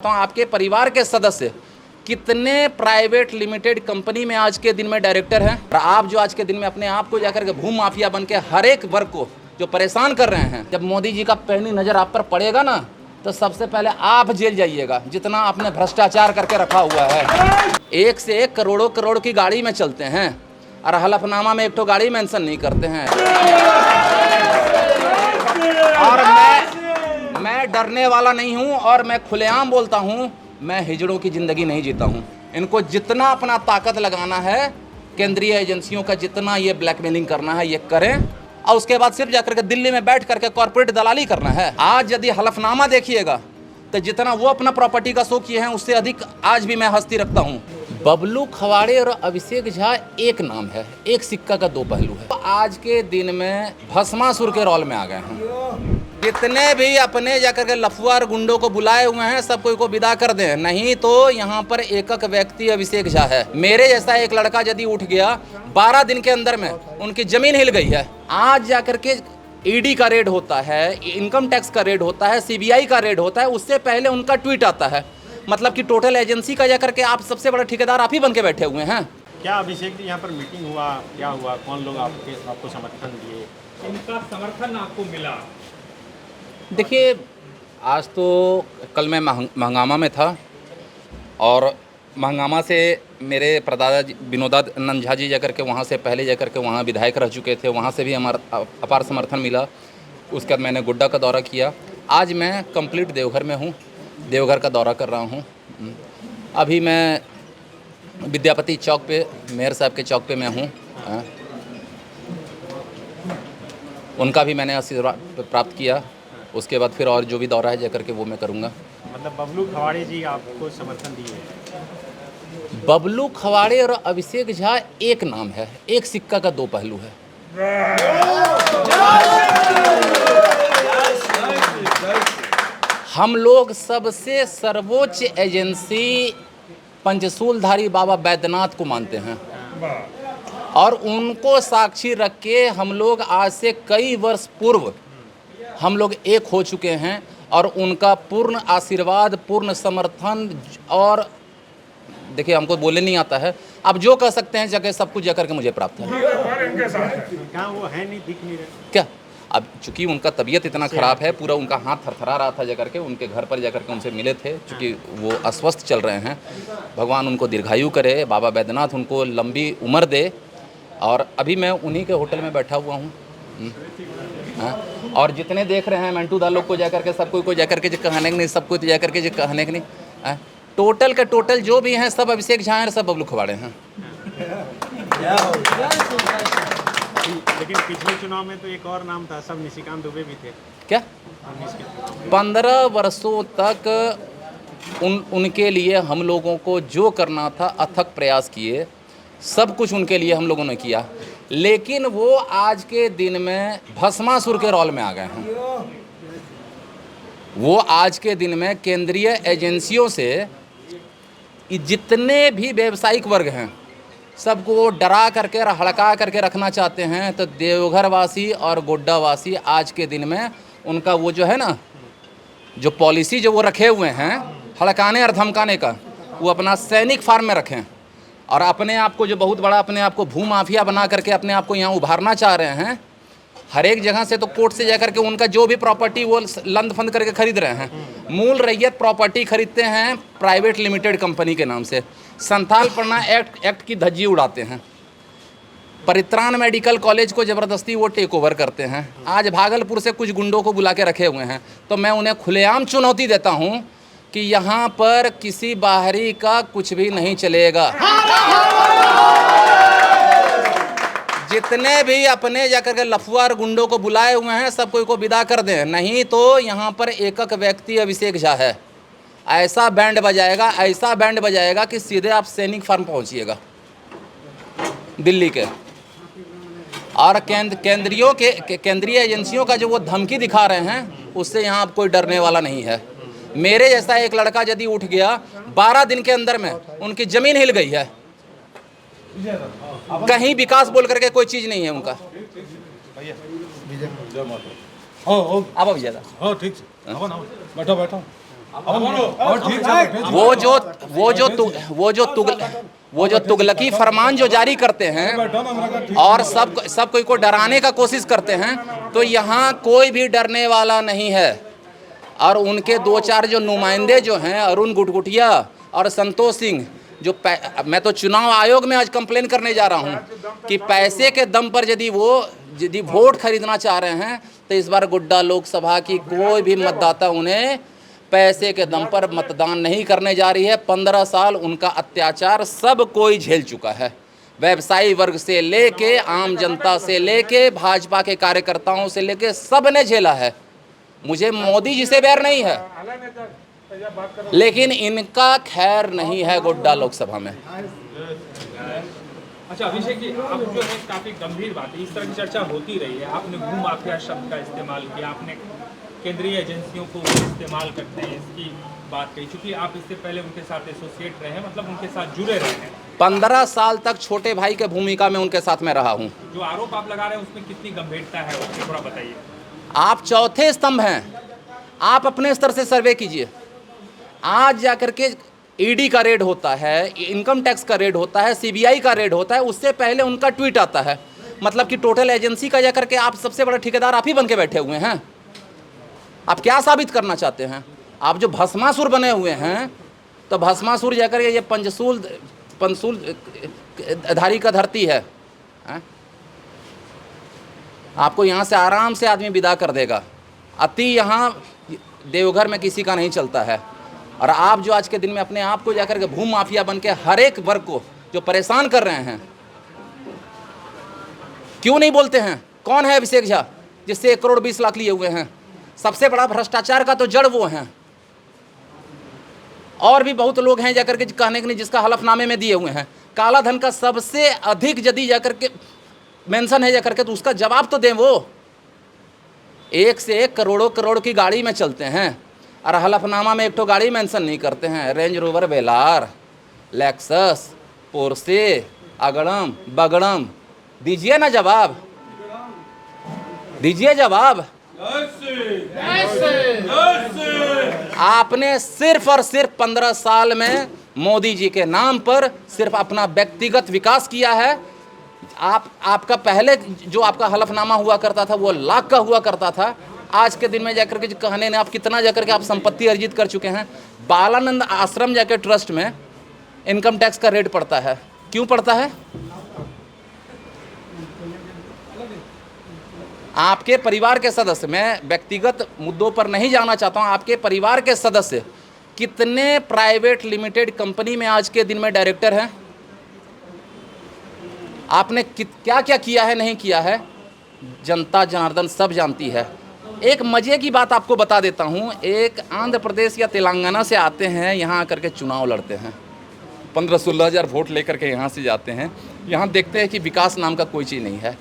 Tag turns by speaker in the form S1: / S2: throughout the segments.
S1: तो आपके परिवार के सदस्य कितने प्राइवेट लिमिटेड कंपनी में आज के दिन में डायरेक्टर हैं और आप जो आज के दिन में अपने आप को जाकर के भू माफिया बन के हर एक वर्ग को जो परेशान कर रहे हैं। जब मोदी जी का पैनी नज़र आप पर पड़ेगा ना, तो सबसे पहले आप जेल जाइएगा, जितना आपने भ्रष्टाचार करके रखा हुआ है। एक से एक करोड़ों करोड़ की गाड़ी में चलते हैं और हलफनामा में एक तो गाड़ी मेंशन नहीं करते हैं। और मैं डरने वाला नहीं हूं और मैं खुलेआम बोलता हूं, मैं हिजड़ों की ज़िंदगी नहीं जीता हूं। इनको जितना अपना ताकत लगाना है, केंद्रीय एजेंसियों का जितना ये ब्लैकमेलिंग करना है ये करें, और उसके बाद सिर्फ जाकर के दिल्ली में बैठ करके कॉर्पोरेट दलाली करना है। आज यदि हलफनामा देखिएगा तो जितना वो अपना प्रॉपर्टी का शो किए हैं उससे अधिक आज भी मैं हस्ती रखता हूँ। बबलू खवाड़े और अभिषेक झा एक नाम है, एक सिक्का का दो पहलू है। तो आज के दिन में भस्मासुर के रोल में आ गए हैं। जितने भी अपने जाकर के लफुआर गुंडों को बुलाए हुए हैं सब कोई को विदा कर दें, नहीं तो यहाँ पर एकक व्यक्ति अभिषेक झा है। मेरे जैसा एक लड़का यदि उठ गया 12 दिन के अंदर में उनकी जमीन हिल गई है। आज जाकर के ईडी का रेड होता है, इनकम टैक्स का रेड होता है, सीबीआई का रेड होता है, उससे पहले उनका ट्वीट आता है। मतलब कि टोटल एजेंसी का जाकर के आप सबसे बड़ा ठेकेदार आप ही बन के बैठे हुए हैं।
S2: क्या अभिषेक जी यहाँ पर मीटिंग हुआ, क्या हुआ, कौन लोग आपको समर्थन दिए,
S3: इनका समर्थन आपको मिला?
S1: देखिए, आज तो कल मैं महंगामा में था और महंगामा से मेरे प्रदादा विनोदानंद झा जी जाकर के वहाँ से पहले जाकर के वहाँ विधायक रह चुके थे, वहाँ से भी हमारा अपार समर्थन मिला। उसके बाद मैंने गोड्डा का दौरा किया। आज मैं कंप्लीट देवघर में हूँ, देवघर का दौरा कर रहा हूँ। अभी मैं विद्यापति चौक पे, मेयर साहब के चौक पे मैं हूँ। उनका भी मैंने आशीर्वाद प्राप्त किया। उसके बाद फिर और जो भी दौरा है जाकर के वो मैं करूँगा।
S2: मतलब बबलू खवाड़े जी आपको समर्थन दिए?
S1: बबलू खवाड़े और अभिषेक झा एक नाम है, एक सिक्का का दो पहलू है। हम लोग सबसे सर्वोच्च एजेंसी पंचशूलधारी बाबा बैद्यनाथ को मानते हैं और उनको साक्षी रख के हम लोग आज से कई वर्ष पूर्व हम लोग एक हो चुके हैं और उनका पूर्ण आशीर्वाद, पूर्ण समर्थन। और देखिए, हमको बोलने नहीं आता है, अब जो कह सकते हैं जगह सब कुछ जाकर के मुझे प्राप्त है।
S2: कहाँ वो है, नहीं दिख नहीं रहे
S1: क्या? अब चूंकि उनका तबीयत इतना ख़राब है, पूरा उनका हाथ थरथरा रहा था, जाकर के उनके घर पर जाकर के उनसे मिले थे। चूँकि वो अस्वस्थ चल रहे हैं, भगवान उनको दीर्घायु करे, बाबा बैद्यनाथ उनको लंबी उम्र दे। और अभी मैं उन्हीं के होटल में बैठा हुआ हूँ। और जितने देख रहे हैं मंटू दा लोग को जाकर के सब कोई जाकर के जो कहने के नहीं, सब कोई जाकर के जो कहने के नहीं, टोटल का टोटल जो भी हैं सब अभिषेक झा हैं, सब बबलू खवाड़े हैं।
S2: लेकिन पिछले चुनाव में तो एक और नाम था, सब निशिकांत दुबे भी थे।
S1: क्या? 15 वर्षों तक उनके लिए हम लोगों को जो करना था अथक प्रयास किए, सब कुछ उनके लिए हम लोगों ने किया, लेकिन वो आज के दिन में भस्मासुर के रोल में आ गए हैं। वो आज के दिन में केंद्रीय एजेंसियों से जितने भी व्यावसायिक वर्ग हैं सबको डरा करके हड़का करके रखना चाहते हैं। तो देवघर वासी और गोड्डा वासी आज के दिन में उनका वो जो है ना, जो पॉलिसी जो वो रखे हुए हैं हड़काने और धमकाने का, वो अपना सैनिक फार्म में रखें। और अपने आप को जो बहुत बड़ा अपने आप को भू माफिया बना करके अपने आप को यहाँ उभारना चाह रहे हैं, हर एक जगह से तो कोर्ट से जाकर के उनका जो भी प्रॉपर्टी वो लंद फंद करके खरीद रहे हैं। मूल रैयत प्रॉपर्टी खरीदते हैं प्राइवेट लिमिटेड कंपनी के नाम से, संथाल पन्ना एक्ट की धज्जी उड़ाते हैं। परित्राण मेडिकल कॉलेज को ज़बरदस्ती वो टेक ओवर करते हैं। आज भागलपुर से कुछ गुंडों को बुला के रखे हुए हैं। तो मैं उन्हें खुलेआम चुनौती देता हूँ कि यहाँ पर किसी बाहरी का कुछ भी नहीं चलेगा। जितने भी अपने जाकर के लफुआर गुंडों को बुलाए हुए हैं सब कोई को विदा कर दें, नहीं तो यहाँ पर एकक व्यक्ति अभिषेक झा है। ऐसा बैंड बजाएगा, ऐसा बैंड बजाएगा कि सीधे आप सैनिक फार्म पहुँचिएगा दिल्ली के। और केंद्रीय एजेंसियों का जो वो धमकी दिखा रहे हैं उससे यहाँ अब कोई डरने वाला नहीं है। मेरे जैसा एक लड़का यदि उठ गया 12 दिन के अंदर में उनकी जमीन हिल गई है। कहीं विकास बोल करके कोई चीज नहीं है उनका। अब
S4: हाँ ठीक है, बैठो बैठो।
S1: वो जो तुगलकी फरमान जो जारी करते हैं और सब कोई को डराने का कोशिश करते हैं, तो यहाँ कोई भी डरने वाला नहीं है। और उनके दो चार जो नुमाइंदे जो हैं, अरुण गुटगुटिया और संतोष सिंह, जो मैं तो चुनाव आयोग में आज कंप्लेन करने जा रहा हूँ कि पैसे के दम पर यदि वोट खरीदना चाह रहे हैं, तो इस बार गोड्डा लोकसभा की कोई भी मतदाता उन्हें पैसे के दम पर मतदान नहीं करने जा रही है। 15 साल उनका अत्याचार सब कोई झेल चुका है, व्यवसायी वर्ग से लेके आम जनता से लेके भाजपा के कार्यकर्ताओं से लेके सब ने झेला है। मुझे मोदी जी से बैर नहीं है, लेकिन इनका खैर नहीं है गोड्डा लोकसभा में।
S3: अच्छा अभिषेक जी, अब जो है काफी गंभीर बात है, इस तरह की चर्चा होती रही है। आपने भू माफिया शब्द का इस्तेमाल किया, आपने केंद्रीय एजेंसियों को इस्तेमाल करते हैं इसकी बात कही, चूंकि आप इससे पहले उनके साथ एसोसिएट रहे हैं, मतलब उनके साथ जुड़े रहे हैं।
S1: 15 साल तक छोटे भाई के भूमिका में उनके साथ में रहा हूं।
S3: जो आरोप आप लगा रहे हैं उसमें कितनी गंभीरता है, उसको थोड़ा बताइए।
S1: आप चौथे स्तंभ हैं, आप अपने स्तर से सर्वे कीजिए। आज जाकर के ईडी का रेड होता है, इनकम टैक्स का रेड होता है, सीबीआई का रेड होता है, उससे पहले उनका ट्वीट आता है। मतलब कि टोटल एजेंसी का जाकर के आप सबसे बड़ा ठेकेदार आप ही बन के बैठे हुए हैं। आप क्या साबित करना चाहते हैं? आप जो भस्मासुर बने हुए हैं, तो भस्मासुर जाकर ये पंसूल धारी का धरती है, आपको यहाँ से आराम से आदमी विदा कर देगा। अति यहाँ देवघर में किसी का नहीं चलता है। और आप जो आज के दिन में अपने आप को जाकर के भूमि माफिया बन के हर एक वर्ग को जो परेशान कर रहे हैं, क्यों नहीं बोलते हैं? कौन है अभिषेक झा जिससे 1 करोड़ 20 लाख लिए हुए हैं? सबसे बड़ा भ्रष्टाचार का तो जड़ वो हैं। और भी बहुत लोग हैं जाकर के कहने के नहीं, जिसका हलफनामे में दिए हुए हैं। काला धन का सबसे अधिक यदि जाकर के मेंशन है जाकर के, तो उसका जवाब तो दें। वो 1 से 1 करोड़ की गाड़ी में चलते हैं और हलफनामा में एक तो गाड़ी मेंशन नहीं करते हैं। रेंज रोवर, वेलार, लेक्सस, पोर्से, अगड़म बगड़म। दीजिए ना जवाब, दीजिए जवाब। आपने सिर्फ और सिर्फ 15 साल में मोदी जी के नाम पर सिर्फ अपना व्यक्तिगत विकास किया है। आपका पहले जो आपका हलफनामा हुआ करता था वो लाख का हुआ करता था। आज के दिन में जाकर के कहने ने आप कितना जाकर के आप संपत्ति अर्जित कर चुके हैं। बालानंद आश्रम जाकर ट्रस्ट में इनकम टैक्स का रेट पड़ता है। क्यों पड़ता है? आपके परिवार के सदस्य, मैं व्यक्तिगत मुद्दों पर नहीं जाना चाहता हूं, आपके परिवार के सदस्य कितने प्राइवेट लिमिटेड कंपनी में आज के दिन में डायरेक्टर हैं? आपने क्या क्या किया है, नहीं किया है, जनता जनार्दन सब जानती है। एक मजे की बात आपको बता देता हूं। एक आंध्र प्रदेश या तेलंगाना से आते हैं, यहाँ आकर के चुनाव लड़ते हैं, 15-16 हज़ार वोट लेकर के यहाँ से जाते हैं। यहाँ देखते हैं कि विकास नाम का कोई चीज़ नहीं है।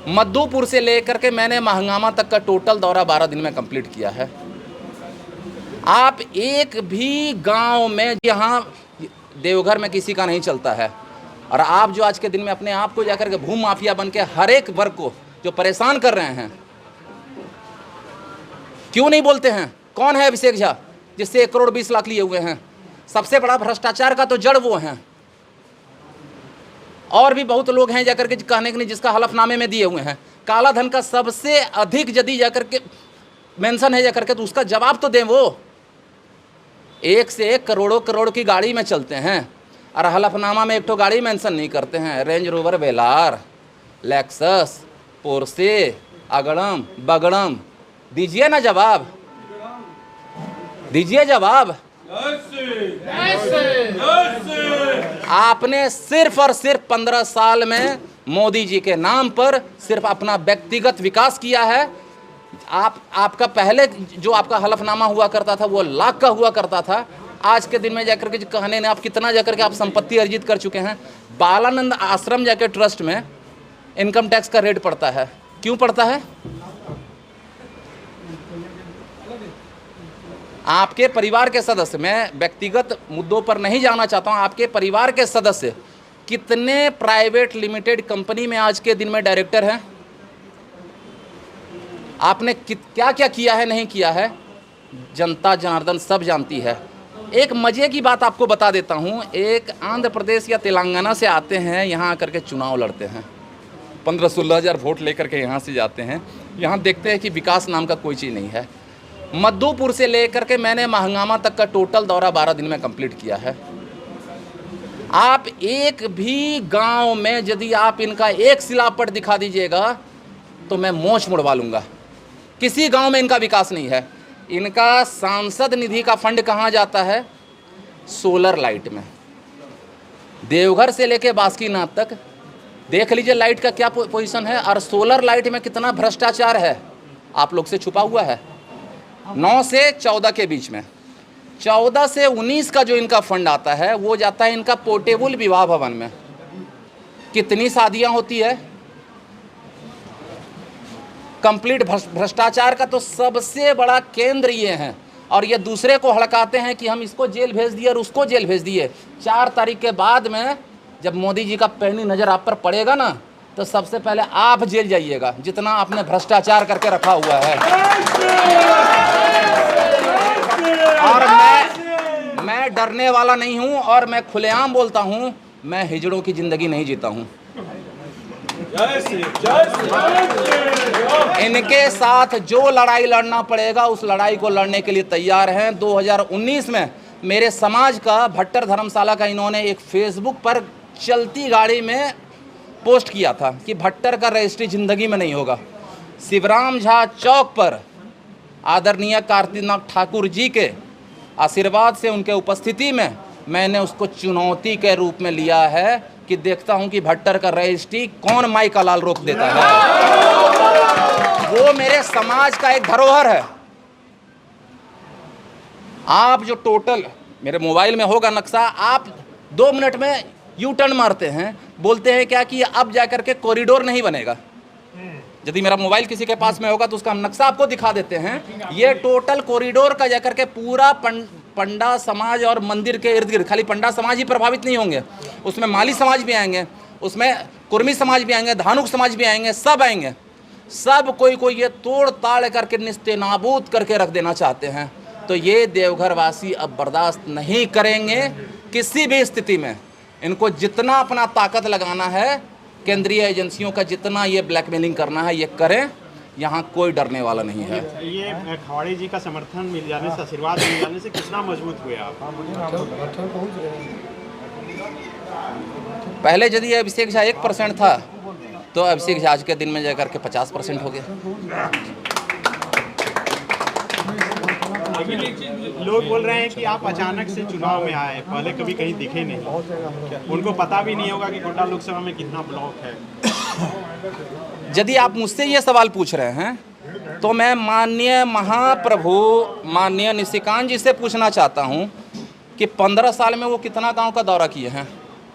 S1: मधुपुर से लेकर के मैंने महंगामा तक का टोटल दौरा 12 दिन में कंप्लीट किया है। आप एक भी गांव में, यहाँ देवघर में किसी का नहीं चलता है। और आप जो आज के दिन में अपने आप को जाकर के भूमि माफिया बन के हर एक वर्ग को जो परेशान कर रहे हैं, क्यों नहीं बोलते हैं? कौन है अभिषेक झा जिससे 1 करोड़ 20 लाख लिए हुए हैं? सबसे बड़ा भ्रष्टाचार का तो जड़ वो हैं। और भी बहुत लोग हैं जाकर के कहने के नहीं, जिसका हलफनामे में दिए हुए हैं। काला धन का सबसे अधिक यदि जाकर के मेंशन है जाकर के, तो उसका जवाब तो दें। वो 1 से 1 करोड़ की गाड़ी में चलते हैं और हलफनामा में एक तो गाड़ी मेंशन नहीं करते हैं। रेंज रोवर, वेलार, लेक्सस, पोर्से, अगड़म बगड़म। दीजिए ना जवाब, दीजिए जवाब। आपने सिर्फ और सिर्फ 15 साल में मोदी जी के नाम पर सिर्फ अपना व्यक्तिगत विकास किया है। आपका पहले जो आपका हलफनामा हुआ करता था वो लाख का हुआ करता था। आज के दिन में जाकर के कहने ने आप कितना जाकर के आप संपत्ति अर्जित कर चुके हैं। बालानंद आश्रम जाकर ट्रस्ट में इनकम टैक्स का रेट पड़ता है। क्यों पड़ता है? आपके परिवार के सदस्य, मैं व्यक्तिगत मुद्दों पर नहीं जाना चाहता हूं, आपके परिवार के सदस्य कितने प्राइवेट लिमिटेड कंपनी में आज के दिन में डायरेक्टर हैं? आपने क्या क्या किया है, नहीं किया है, जनता जनार्दन सब जानती है। एक मज़े की बात आपको बता देता हूँ, एक आंध्र प्रदेश या तेलंगाना से आते हैं, यहाँ आकर के चुनाव लड़ते हैं, 15-16 हज़ार वोट लेकर के यहाँ से जाते हैं। यहाँ देखते हैं कि विकास नाम का कोई चीज़ नहीं है। मधुपुर से लेकर के मैंने महंगामा तक का टोटल दौरा 12 दिन में कंप्लीट किया है। आप एक भी गांव में यदि आप इनका एक शिलापट दिखा दीजिएगा तो मैं मोच मुड़वा लूँगा। किसी गांव में इनका विकास नहीं है। इनका सांसद निधि का फंड कहाँ जाता है? सोलर लाइट में। देवघर से लेके बासुकीनाथ तक देख लीजिए लाइट का क्या पोजीशन है, और सोलर लाइट में कितना भ्रष्टाचार है आप लोग से छुपा हुआ है। 9 से 14 के बीच में, 14 से 19 का जो इनका फंड आता है वो जाता है इनका पोर्टेबल विवाह भवन में। कितनी शादियां होती है? कंप्लीट भ्रष्टाचार का तो सबसे बड़ा केंद्र ये है। और ये दूसरे को हड़काते हैं कि हम इसको जेल भेज दिए और उसको जेल भेज दिए। 4 तारीख के बाद में जब मोदी जी का पैनी नज़र आप पर पड़ेगा ना, तो सबसे पहले आप जेल जाइएगा, जितना आपने भ्रष्टाचार करके रखा हुआ है। और मैं डरने वाला नहीं हूं, और मैं खुलेआम बोलता हूं, मैं हिजड़ों की ज़िंदगी नहीं जीता हूं। इनके साथ जो लड़ाई लड़ना पड़ेगा उस लड़ाई को लड़ने के लिए तैयार हैं। 2019 में मेरे समाज का भट्टर धर्मशाला का इन्होंने एक फेसबुक पर चलती गाड़ी में पोस्ट किया था कि भट्टर का रजिस्ट्री ज़िंदगी में नहीं होगा। शिवराम झा चौक पर आदरणीय कार्तिकनाथ ठाकुर जी के आशीर्वाद से, उनके उपस्थिति में मैंने उसको चुनौती के रूप में लिया है कि देखता हूं कि भट्टर का रजिस्ट्री कौन माई का लाल रोक देता है। वो मेरे समाज का एक धरोहर है। आप जो टोटल मेरे मोबाइल में होगा नक्शा, आप 2 मिनट में यू टर्न मारते हैं, बोलते हैं क्या कि अब जाकर के कॉरिडोर नहीं बनेगा। यदि मेरा मोबाइल किसी के पास में होगा तो उसका हम नक्शा आपको दिखा देते हैं। ये टोटल कॉरिडोर का जाकर के पूरा पंडा समाज और मंदिर के इर्द गिर्द, खाली पंडा समाज ही प्रभावित नहीं होंगे, उसमें माली समाज भी आएंगे, उसमें कुर्मी समाज भी आएंगे, धानुक समाज भी आएंगे, सब आएंगे। सब कोई ये तोड़ ताड़ करके निस्तेनाबूद करके रख देना चाहते हैं। तो ये देवघर वासी अब बर्दाश्त नहीं करेंगे किसी भी स्थिति में। इनको जितना अपना ताकत लगाना है, केंद्रीय एजेंसियों का जितना ये ब्लैकमेलिंग करना है ये करें, यहाँ कोई डरने वाला नहीं है।
S2: ये खवाड़ी जी का समर्थन मिल जाने से, आशीर्वाद मिल जाने से कितना मजबूत हुए आप?
S1: पहले यदि अभिषेक झा 1% था तो अभिषेक झा आज के दिन में जाकर के 50% हो गया।
S2: लोग बोल रहे हैं कि आप अचानक से चुनाव में आए, पहले कभी कहीं दिखे नहीं, उनको पता भी नहीं होगा कि गोड्डा लोकसभा में कितना ब्लॉक है।
S1: यदि आप मुझसे ये सवाल पूछ रहे हैं तो मैं माननीय महाप्रभु माननीय निशिकांत जी से पूछना चाहता हूँ कि 15 साल में वो कितना गांव का दौरा किए हैं।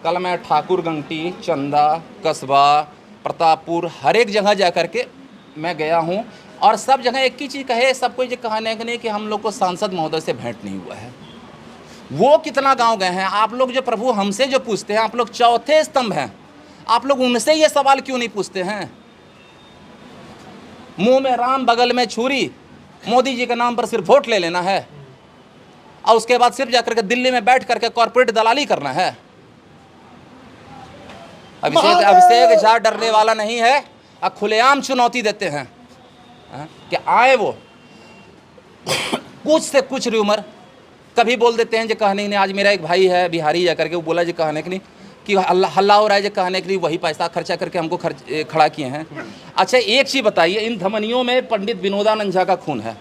S1: कल मैं ठाकुर गंगटी, चंदा, कस्बा, प्रतापपुर, हर एक जगह जा कर के मैं गया हूँ, और सब जगह एक ही चीज़ कहे, सबको ये कहने के नहीं कि हम लोग को सांसद महोदय से भेंट नहीं हुआ है। वो कितना गांव गए हैं? आप लोग जो प्रभु हमसे जो पूछते हैं, आप लोग चौथे स्तंभ हैं, आप लोग उनसे ये सवाल क्यों नहीं पूछते हैं? मुंह में राम बगल में छुरी, मोदी जी के नाम पर सिर्फ वोट ले लेना है और उसके बाद सिर्फ जाकर के दिल्ली में बैठ करके कॉर्पोरेट दलाली करना है। अभिषेक झा डरने वाला नहीं है और खुलेआम चुनौती देते हैं कि आए वो कुछ से कुछ र्यूमर कभी बोल देते हैं जो कहने के नहीं। आज मेरा एक भाई है बिहारी जाकर के, वो बोला जी कहने के नहीं कि हल्ला हो रहा है जो कहने के लिए वही पैसा खर्चा करके हमको खड़ा किए हैं। अच्छा एक चीज़ बताइए, इन धमनियों में पंडित विनोदानंद झा का खून है।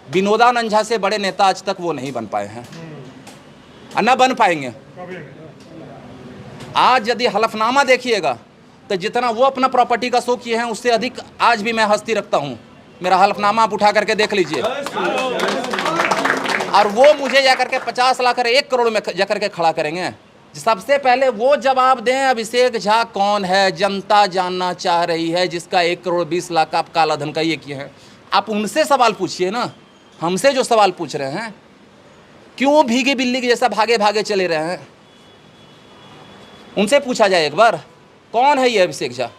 S1: विनोदानंद झा से बड़े नेता आज तक वो नहीं बन पाए हैं और न बन पाएंगे। आज यदि हलफनामा देखिएगा तो जितना वो अपना प्रॉपर्टी का शो किए हैं उससे अधिक आज भी मैं हस्ती रखता हूँ। मेरा हलफनामा आप उठा करके देख लीजिए, और वो मुझे जाकर के 50 लाख 1 करोड़ में जाकर के खड़ा करेंगे। सबसे पहले वो जवाब दें, अभिषेक झा कौन है, जनता जानना चाह रही है, जिसका 1 करोड़ 20 लाख आप काला धन का ये किए हैं। आप उनसे सवाल पूछिए ना, हमसे जो सवाल पूछ रहे हैं क्यों भीगी बिल्ली के जैसा भागे भागे चले रहे हैं, उनसे पूछा जाए एक बार कौन है ये अभिषेक झा।